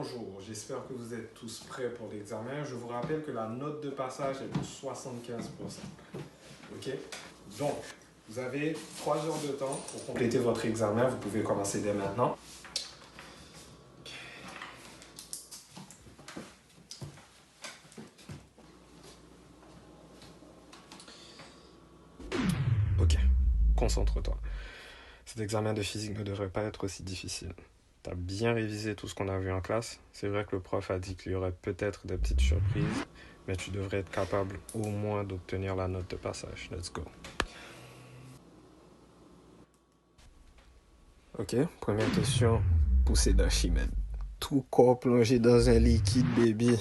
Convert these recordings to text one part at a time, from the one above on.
Bonjour, j'espère que vous êtes tous prêts pour l'examen. Je vous rappelle que la note de passage est de 75%. Ok? Donc, vous avez 3 heures de temps pour compléter votre examen. Vous pouvez commencer dès maintenant. Ok, concentre-toi. Cet examen de physique ne devrait pas être aussi difficile. Tu as bien révisé tout ce qu'on a vu en classe. C'est vrai que le prof a dit qu'il y aurait peut-être des petites surprises, mais tu devrais être capable au moins d'obtenir la note de passage. Let's go. Ok, première question. Poussée d'Archimède. Tout corps plongé dans un liquide, baby.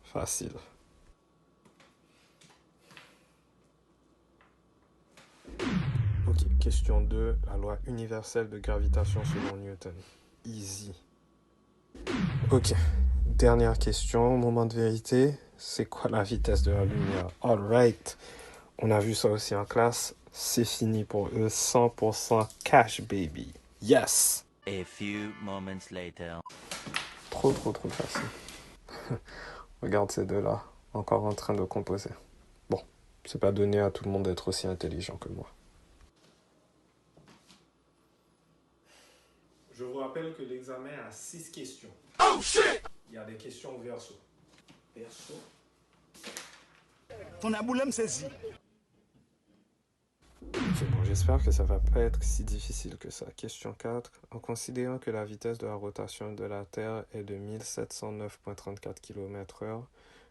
Facile. Ok, question 2. La loi universelle de gravitation selon Newton. Easy. Ok, dernière question, moment de vérité. C'est quoi la vitesse de la lumière? Alright. On a vu ça aussi en classe. C'est fini pour eux. 100% cash, baby. Yes! A few moments later. Trop facile. Regarde ces deux-là, encore en train de composer. Bon, c'est pas donné à tout le monde d'être aussi intelligent que moi. Je vous rappelle que l'examen a 6 questions. Oh shit! Il y a des questions au verso. Verso. Ton aboulé me saisit. C'est bon, j'espère que ça va pas être si difficile que ça. Question 4. En considérant que la vitesse de la rotation de la Terre est de 1709,34 km/h,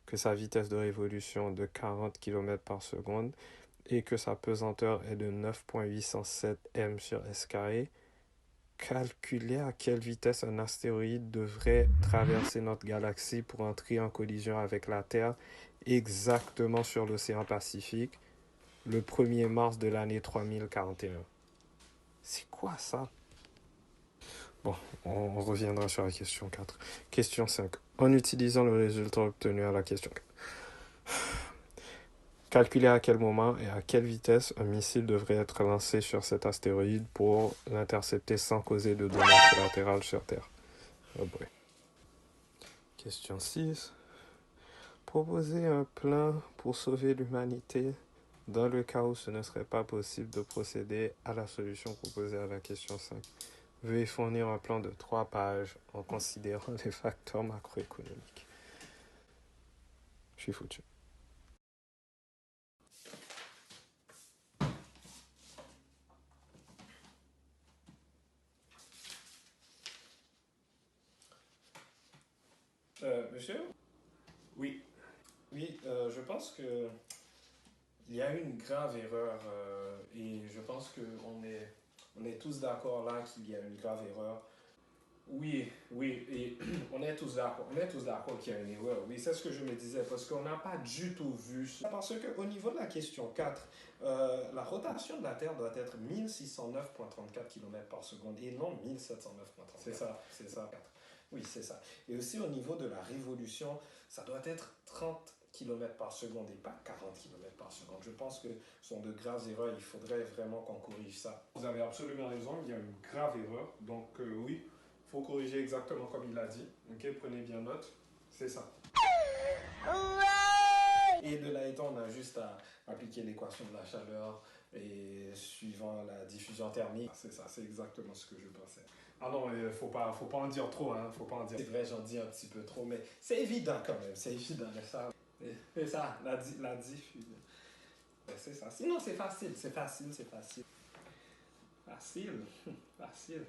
que sa vitesse de révolution est de 40 km par seconde et que sa pesanteur est de 9,807 m sur s², calculez à quelle vitesse un astéroïde devrait traverser notre galaxie pour entrer en collision avec la Terre exactement sur l'océan Pacifique le 1er mars de l'année 3041. C'est quoi ça? Bon, on reviendra sur la question 4. Question 5. En utilisant le résultat obtenu à la question 4. Calculez à quel moment et à quelle vitesse un missile devrait être lancé sur cet astéroïde pour l'intercepter sans causer de dommages collatéraux sur Terre. Oh boy. Question 6. Proposez un plan pour sauver l'humanité dans le cas où ce ne serait pas possible de procéder à la solution proposée à la question 5. Veuillez fournir un plan de 3 pages en considérant les facteurs macroéconomiques. Je suis foutu. Monsieur? Oui. Oui, je pense que il y a eu une grave erreur et je pense on est tous d'accord là qu'il y a une grave erreur. Oui, et on est tous d'accord qu'il y a une erreur. Oui, c'est ce que je me disais, parce qu'on n'a pas du tout vu ça. Parce qu'au niveau de la question 4, la rotation de la Terre doit être 1609,34 km par seconde et non 1709,34. C'est ça. Oui, c'est ça. Et aussi au niveau de la révolution, ça doit être 30 km par seconde et pas 40 km par seconde. Je pense que ce sont de graves erreurs. Il faudrait vraiment qu'on corrige ça. Vous avez absolument raison, il y a une grave erreur. Donc oui, il faut corriger exactement comme il l'a dit. Ok, prenez bien note. C'est ça. Et de là étant, on a juste à appliquer l'équation de la chaleur et suivant la diffusion thermique. C'est ça, c'est exactement ce que je pensais. Ah non, faut pas en dire trop, hein. Faut pas en dire. C'est vrai, j'en dis un petit peu trop, mais c'est évident quand même. C'est évident, ça. C'est ça, la diffusion. C'est ça. Sinon, c'est facile. Facile.